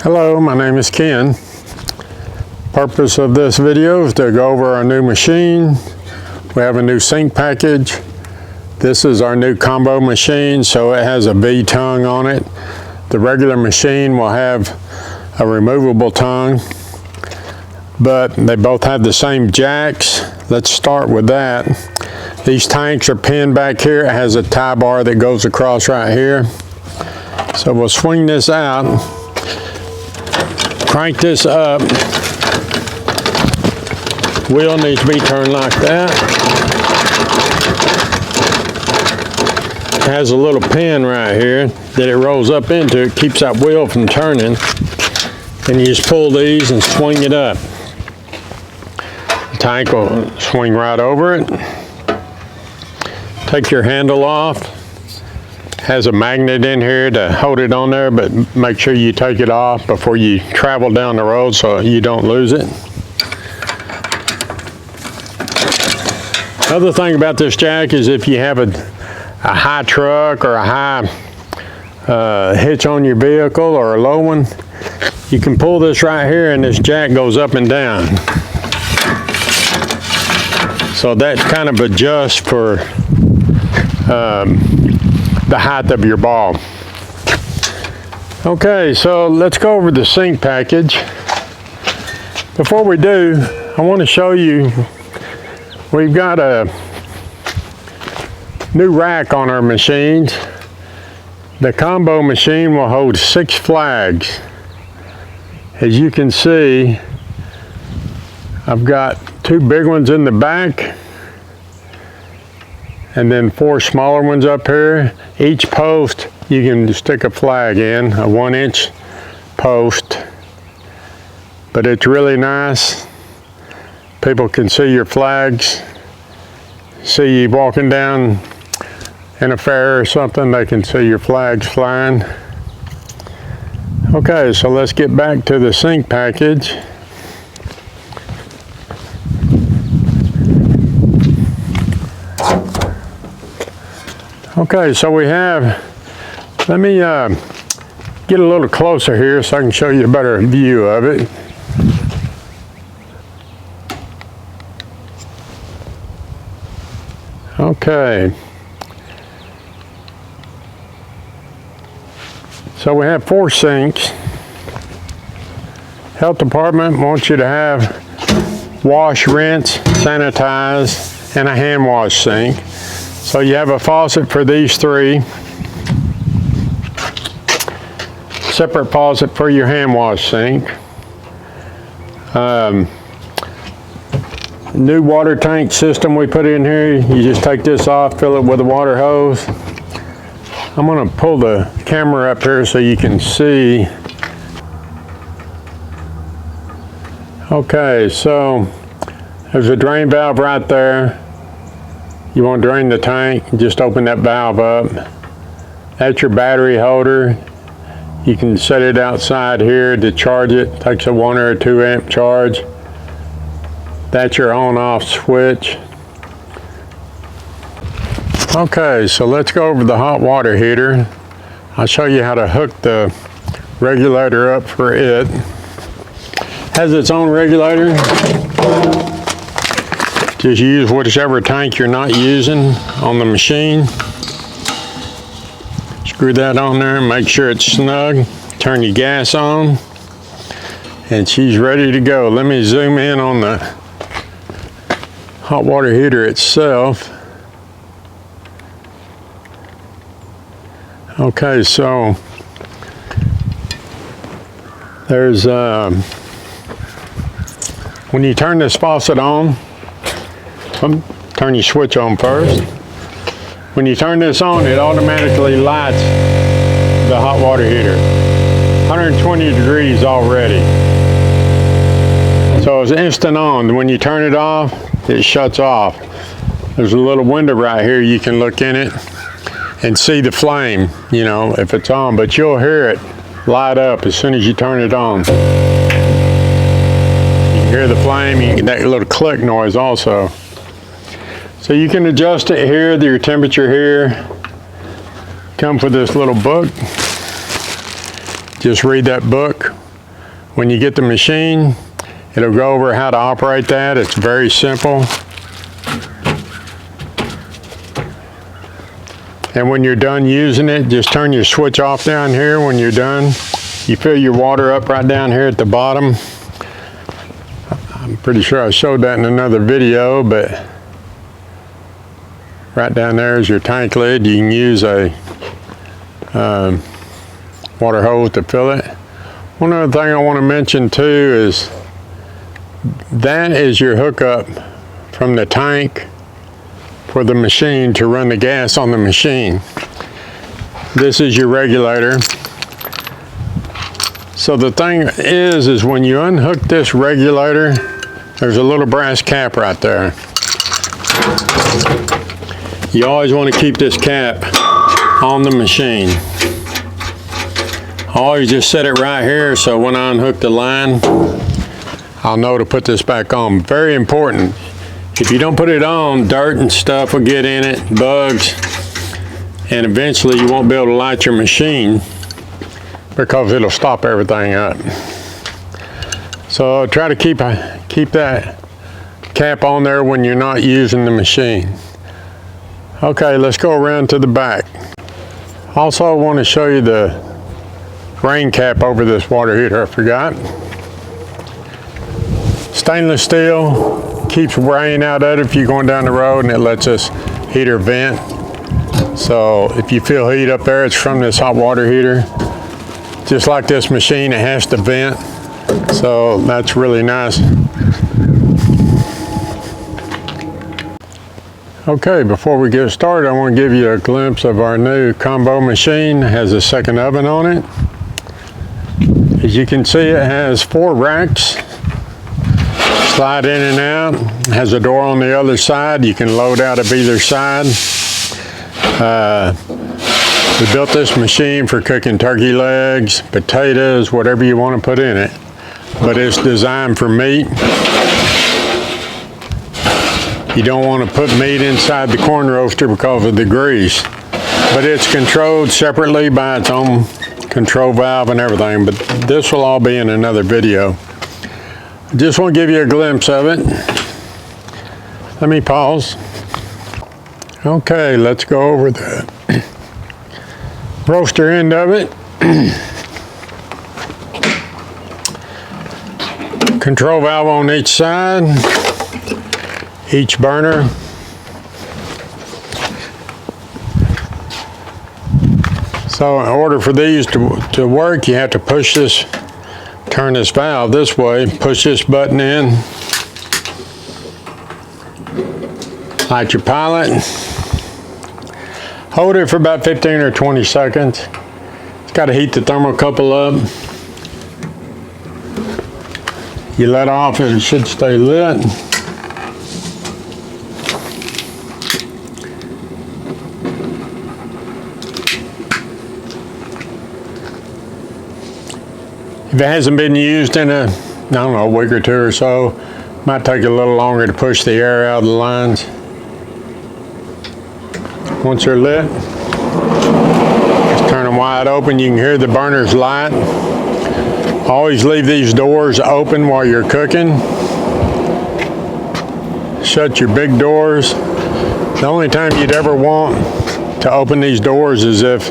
Hello, my name is Ken. Purpose of this video is to go over our new machine. We have a new sink package. This is our new combo machine, so it has a V tongue on it. The regular machine will have a removable tongue, but they both have the same jacks. Let's start with that. These tanks are pinned back here. It has a tie bar that goes across right here. So we'll swing this out, crank this up. Wheel needs to be turned like that. It has a little pin right here that it rolls up into. It keeps that wheel from turning. And you just pull these and swing it up. The tank will swing right over it. Take your handle off. Has a magnet in here to hold it on there, but make sure you take it off before you travel down the road so you don't lose it. Other thing about this jack is if you have a high truck or a high hitch on your vehicle or a low one, you can pull this right here and this jack goes up and down. So that kind of adjusts for the height of your ball. Okay, so let's go over the sink package. Before we do, I want to show you we've got a new rack on our machines. The combo machine will hold 6 flags. As you can see, I've got 2 big ones in the back and then 4 smaller ones up here. Each post you can stick a flag in, a 1-inch post, but it's really nice. People can see your flags, see you walking down in a fair or something, they can see your flags flying. Okay, so let's get back to the sink package. Okay, so we have, let me get a little closer here so I can show you a better view of it. Okay. So we have 4 sinks. Health department wants you to have wash, rinse, sanitize, and a hand wash sink. So you have a faucet for these 3. Separate faucet for your hand wash sink. New water tank system we put in here. You just take this off, fill it with a water hose. I'm going to pull the camera up here so you can see. Okay, so there's a drain valve right there. You want to drain the tank, just open that valve up. That's your battery holder. You can set it outside here to charge it. Takes a 1 or a 2 amp charge. That's your on-off switch. Okay, so let's go over the hot water heater. I'll show you how to hook the regulator up for it. Has its own regulator. Just use whichever tank you're not using on the machine. Screw that on there, make sure it's snug. Turn your gas on, and she's ready to go. Let me zoom in on the hot water heater itself. Okay, so there's when you turn this faucet on, turn your switch on first. When you turn this on, it automatically lights the hot water heater. 120 degrees already. So it's instant on. When you turn it off, it shuts off. There's a little window right here. You can look in it and see the flame, you know, if it's on, but you'll hear it light up as soon as you turn it on. You can hear the flame, you get that little click noise also. So you can adjust it here, your temperature here. Comes with this little book. Just read that book When you get the machine, it'll go over how to operate that. It's very simple. And when you're done using it, just turn your switch off down here when you're done. You fill your water up right down here at the bottom. I'm pretty sure I showed that in another video, but right down there is your tank lid. You can use a water hose to fill it. One other thing I want to mention too is that is your hookup from the tank for the machine to run the gas on the machine. This is your regulator. So the thing is when you unhook this regulator, there's a little brass cap right there. You always want to keep this cap on the machine. I always just set it right here so when I unhook the line, I'll know to put this back on. Very important. If you don't put it on, dirt and stuff will get in it, bugs, and eventually you won't be able to light your machine because it'll stop everything up. So try to keep that cap on there when you're not using the machine. Okay, let's go around to the back. Also, I want to show you the rain cap over this water heater. I forgot. Stainless steel. Keeps rain out of it if you're going down the road, and it lets this heater vent. So if you feel heat up there, it's from this hot water heater. Just like this machine, it has to vent. So that's really nice. Okay, before we get started, I want to give you a glimpse of our new combo machine. It has a second oven on it. As you can see, it has 4 racks. Slide in and out. It has a door on the other side. You can load out of either side. We built this machine for cooking turkey legs, potatoes, whatever you want to put in it. But it's designed for meat. You don't want to put meat inside the corn roaster because of the grease. But it's controlled separately by its own control valve and everything. But this will all be in another video. Just want to give you a glimpse of it. Let me pause. Okay, let's go over the roaster end of it. Control valve on each side, each burner. So in order for these to work, you have to push this, turn this valve this way, push this button in, light your pilot, hold it for about 15 or 20 seconds. It's got to heat the thermocouple up. You let off and it should stay lit. If it hasn't been used in a week or 2 or so, might take a little longer to push the air out of the lines. Once they're lit, just turn them wide open. You can hear the burners light. Always leave these doors open while you're cooking. Shut your big doors. The only time you'd ever want to open these doors is if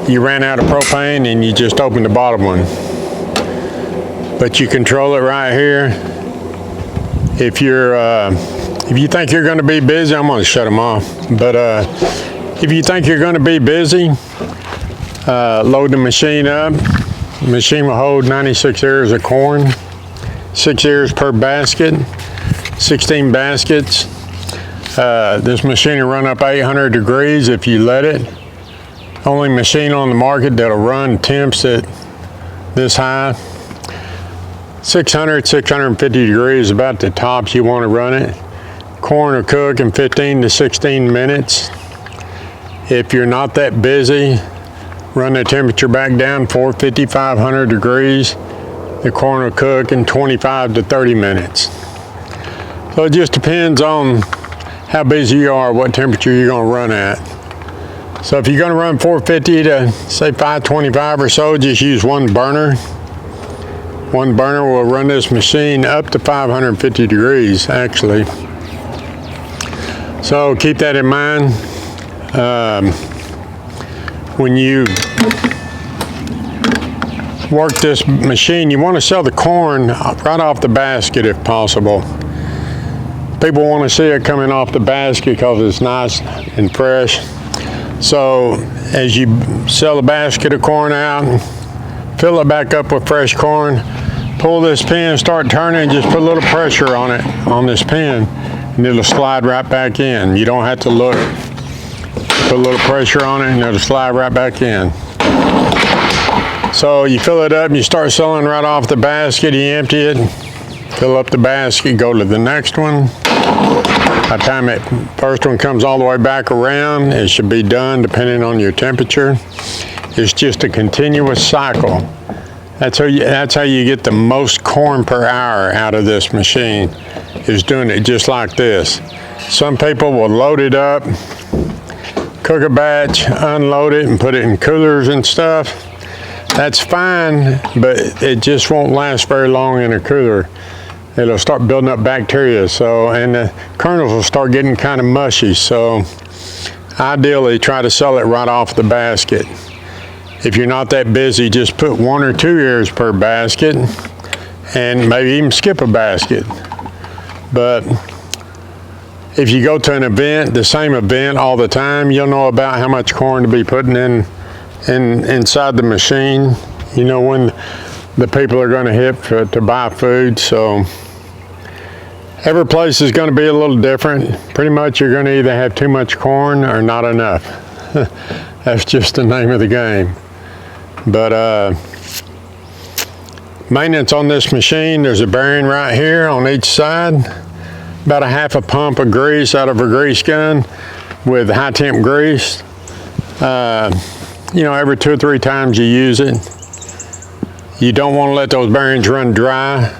you ran out of propane and you just opened the bottom one. But you control it right here. If you think you're going to be busy, I'm going to shut them off. But if you think you're going to be busy, load the machine up. The machine will hold 96 ears of corn, 6 ears per basket, 16 baskets. This machine will run up 800 degrees if you let it. Only machine on the market that'll run temps at this high. 600, 650 degrees, about the tops you want to run it. Corn will cook in 15 to 16 minutes. If you're not that busy, run the temperature back down 450, 500 degrees. The corn will cook in 25 to 30 minutes. So it just depends on how busy you are, what temperature you're going to run at. So if you're going to run 450 to say 525 or so, just use one burner. One burner will run this machine up to 550 degrees, actually. So keep that in mind. When you work this machine, you want to sell the corn right off the basket if possible. People want to see it coming off the basket because it's nice and fresh. So as you sell the basket of corn out, fill it back up with fresh corn, pull this pin, start turning, just put a little pressure on it, on this pin, and it'll slide right back in. You don't have to look. Put a little pressure on it and it'll slide right back in. So you fill it up and you start selling right off the basket, you empty it, fill up the basket, go to the next one. By the time that first one comes all the way back around, it should be done depending on your temperature. It's just a continuous cycle. That's how you get the most corn per hour out of this machine, is doing it just like this. Some people will load it up, cook a batch, unload it, and put it in coolers and stuff. That's fine, but it just won't last very long in a cooler. It'll start building up bacteria, and the kernels will start getting kind of mushy. So ideally, try to sell it right off the basket. If you're not that busy, just put 1 or 2 ears per basket, and maybe even skip a basket. But if you go to an event, the same event all the time, you'll know about how much corn to be putting inside the machine. You know when the people are going to hit to buy food. So every place is going to be a little different. Pretty much you're going to either have too much corn or not enough. That's just the name of the game. But maintenance on this machine, there's a bearing right here on each side, about a half a pump of grease out of a grease gun with high temp grease. You know, every 2 or 3 times you use it. You don't want to let those bearings run dry,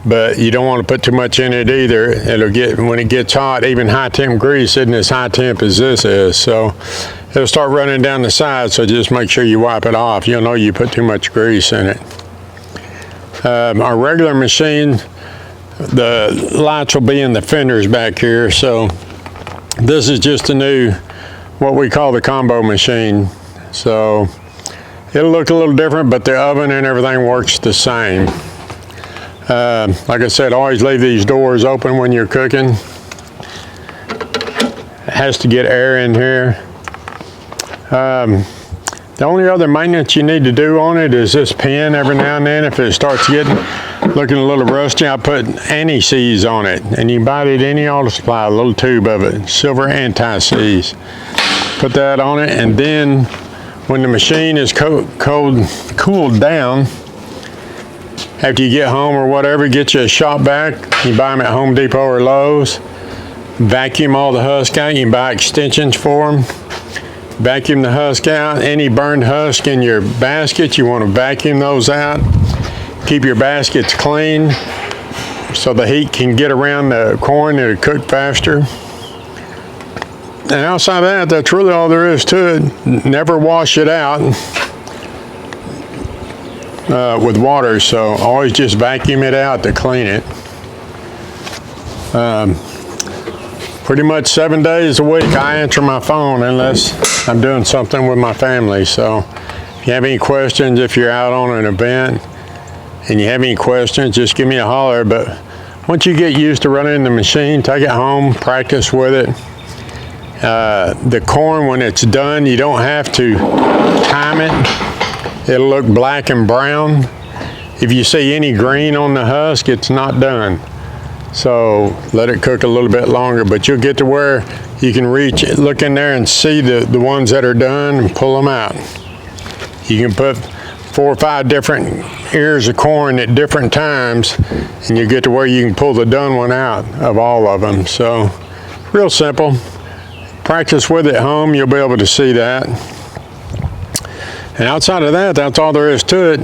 but you don't want to put too much in it either. It'll get, when it gets hot, even high temp grease isn't as high temp as this is. So it'll start running down the side, so just make sure you wipe it off. You'll know you put too much grease in it. Our regular machine, the lights will be in the fenders back here. So this is just a new, what we call the combo machine. So it'll look a little different, but the oven and everything works the same. Like I said, always leave these doors open when you're cooking. It has to get air in here. The only other maintenance you need to do on it is this pin every now and then. If it starts looking a little rusty, I put anti-seize on it, and you can buy it at any auto supply, a little tube of it, silver anti-seize. Put that on it, and then when the machine is cooled down, after you get home or whatever, get you a shop vac. You buy them at Home Depot or Lowe's. Vacuum all the husk out. You can buy extensions for them. Vacuum the husk out. Any burned husk in your basket, you want to vacuum those out. Keep your baskets clean so the heat can get around the corn and it'll cook faster. And outside of that, that's really all there is to it. Never wash it out with water, so always just vacuum it out to clean it. Pretty much 7 days a week I answer my phone unless I'm doing something with my family. So if you have any questions, if you're out on an event and you have any questions, just give me a holler. But once you get used to running the machine, take it home, practice with it. The corn, when it's done, you don't have to time it. It'll look black and brown. If you see any green on the husk, it's not done. So let it cook a little bit longer, but you'll get to where you can look in there and see the ones that are done and pull them out. You can put 4 or 5 different ears of corn at different times, and you get to where you can pull the done one out of all of them. So real simple. Practice with it at home, you'll be able to see that. And outside of that, that's all there is to it.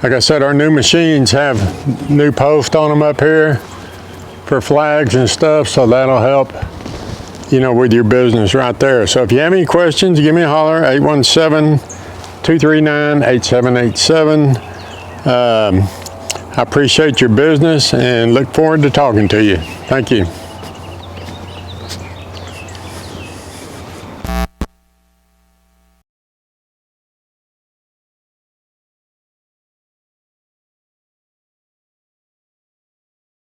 Like I said, our new machines have new posts on them up here for flags and stuff, so that'll help, you know, with your business right there. So if you have any questions, give me a holler, 239-8787. I appreciate your business and look forward to talking to you. Thank you.